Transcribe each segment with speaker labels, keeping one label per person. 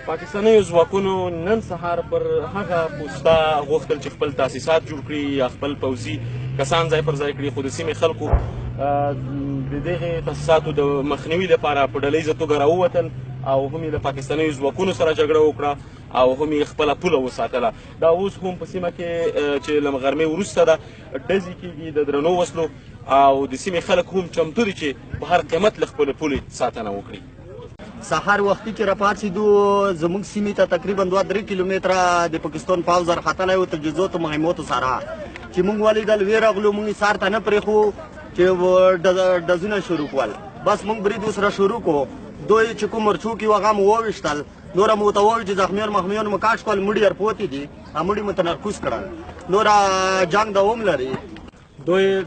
Speaker 1: پاکستانیو ځواکونو نن سهار پر هغه پوسته غوښتل چې خپل تاسیسات جوړ کړي یا خپل پوځي کسان ځای پر ځای کړي، خو د سیمې خلکو د دغې تاسیساتو د مخنیوي لپاره په ډله ییزه توګه راووتل او هم یې له پاکستانیو ځواکونو سره جګړه وکړه او هم یې خپله پوله وساتله. دا اوس هم په سیمه کې چې له غرمې وروسته ده ډزې کېږي د درنو وسلو او د سیمې خلک هم چمتو دي چې په هر قیمت له خپلې پولې ساتنه وکړي.
Speaker 2: سهار وختي چې راپاڅېدو زموږ سیمې ته تقریبا 2-3 کیلومتره د پاکستان پوځ راختلی و تجهیزاتو مهماتو سره چې موږ ولیدل ویرغلو، موږ سار ته نه پرېښو چې ډزونه شروع کول. بس موږ برید ورسره شروع کړو. دوی چې کوم مرچوکي و هغه مو وویشتل، نوره مو ورته وویل چې زخمیان مخمیان مو کاش کول، مړي ورپوتې دي، مړي مو تنرکوز کړل. نوره جنګ دوام لري.
Speaker 3: دوی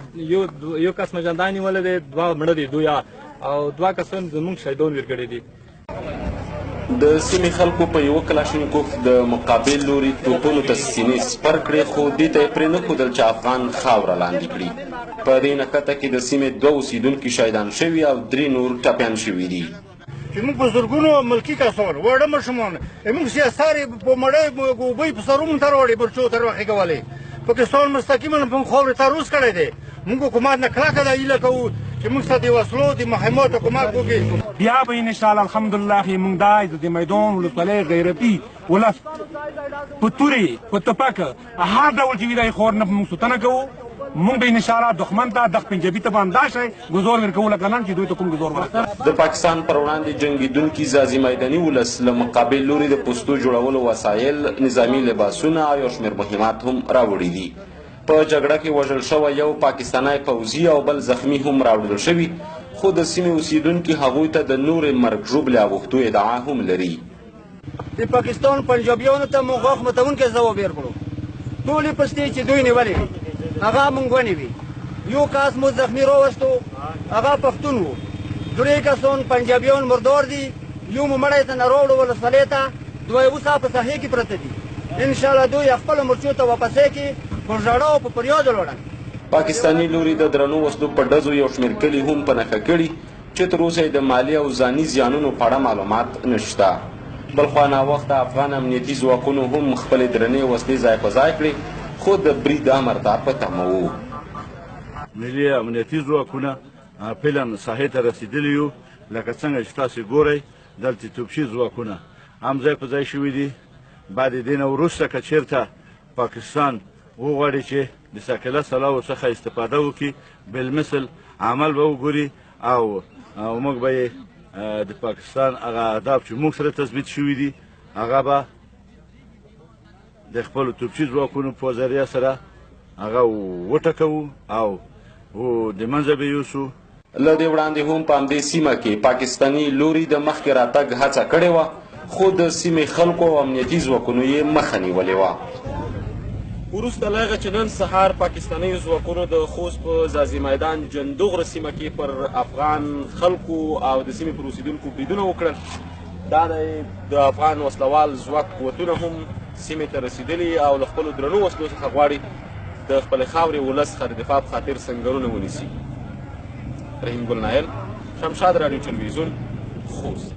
Speaker 3: یو کس مجندان نیولی دی، 2 مړه دي دوی او 2 کسان زموږ شهیدان ورکړي دي.
Speaker 1: د سیمې خلکو په یوه کلاشینکوف د مقابل لوري توپونو ته سینې سپر کړې، خو دې ته یې پرې نه ښودل چې افغان خاوره لاندې کړي. په دې نښته کې د سیمې 2 اوسېدونکي شهیدان شوي او 3 نور ټپیان شوي دي.
Speaker 4: چې موږ په زرګونو ملکي کسان واړه ماشومان موږ سیاستار په مړۍ اوبه په سرو مونږ ته راوړې برچو تر وخې کولې. پاکستان مستقیما په خاورې تاروز کړی دی. موږ حکومت نه کلکه دا هیله کوو چې موږ ته د وسلو د مهماتو حکومت وکړي.
Speaker 5: بیا به انشاءالله الحمدلله موږ دا د میدان ولسوالۍ غیرتي ولس په تورې په توپک هر ډول چې وي دا یې خور نه موږ ستنه کوو. موږ به انشاءالله دښمن ته دغه پنجابي ته به همدا شی ګزار ورکوو لکه نن چې دوی ته کوم ګزار ورکوي.
Speaker 1: د پاکستان پر وړاندې جنګېدونکي ځاځي میداني ولس له مقابل لوري د پوستو جوړولو وسایل، نظامي لباسونه او یو شمېر مهمات هم راوړي دي. په جګړه کې وژل شوی یو پاکستانی پوځي او بل زخمی هم راوړل شوي، خو د سیمې اوسېدونکي هغوی ته د نورې مرګ ژوبلې اغوښتو ادعا هم لري.
Speaker 2: د پاکستان پنجابیانو ته موږ غاښ ماتونکی ځواب ورکړو. ټولې پستې چې دوی نیولې هغه موږ ونیوې. یو کس مو زخمی راوستو، هغه پښتون و. 3 کسان پنجابیان مردار دي، یو مو مړی ته نه راوړو ولسوالۍ ته، 2 اوس په ساحې کې پرته دي. انشاءالله دوی خپلو مرچو ته واپسۍ کړي په ژړا او په فریاد ولاړل.
Speaker 1: پاکستاني لوري د درنو وسلو په ډزو یو شمېر کلي هم په نښه کړي چې تر اوسه یې د مالي او ځاني زیانونو په اړه معلومات نشته. بلخوا ناوخته افغان امنیتي ځواکونو هم خپلې درنې وسلې ځای په ځای کړې، خو د برید امر ته په تمه وو.
Speaker 6: ملي امنیتي ځواکونه فعلا ساحې ته رسېدلي یو. لکه څنګه چې تاسې ګورئ دلته توپچي ځواکونه هم ځای په ځای شوي دي. بعد دې نه وروسته که چېرته پاکستان وغواړي چې د ساکله سلاحو څخه استفاده وکړي، بالمثل عمل به وګوري او موږ به یې د پاکستان هغه اهداف چې موږ سره تثبیت شوي دي هغه به د خپلو توپچي ځواکونو په ذریعه سره هغه وټکوو او د منځه به یوسو.
Speaker 1: له دې وړاندې هم په همدې سیمه کې پاکستاني لوري د مخکې راتګ هڅه کړې وه، خو د سیمې خلکو او امنیتي ځواکونو یې مخه نیولې وه. وروسته له هغه چې نن سهار پاکستانیو ځواکونو د خوست په ځاځي میدان جندوغره سیمه کې پر افغان خلکو او د سیمې پر اوسېدونکو بریدونه وکړل، دا د افغان وسلوال ځواک قوتونه هم سیمې ته رسېدلي او له خپلو درنو وسلو څخه غواړي د خپلې خاورې ولس څخه د دفاع په خاطر سنګرونه ونیسي. رحیم ګل نایل، شمشاد راډیو تلویزیون، خوست.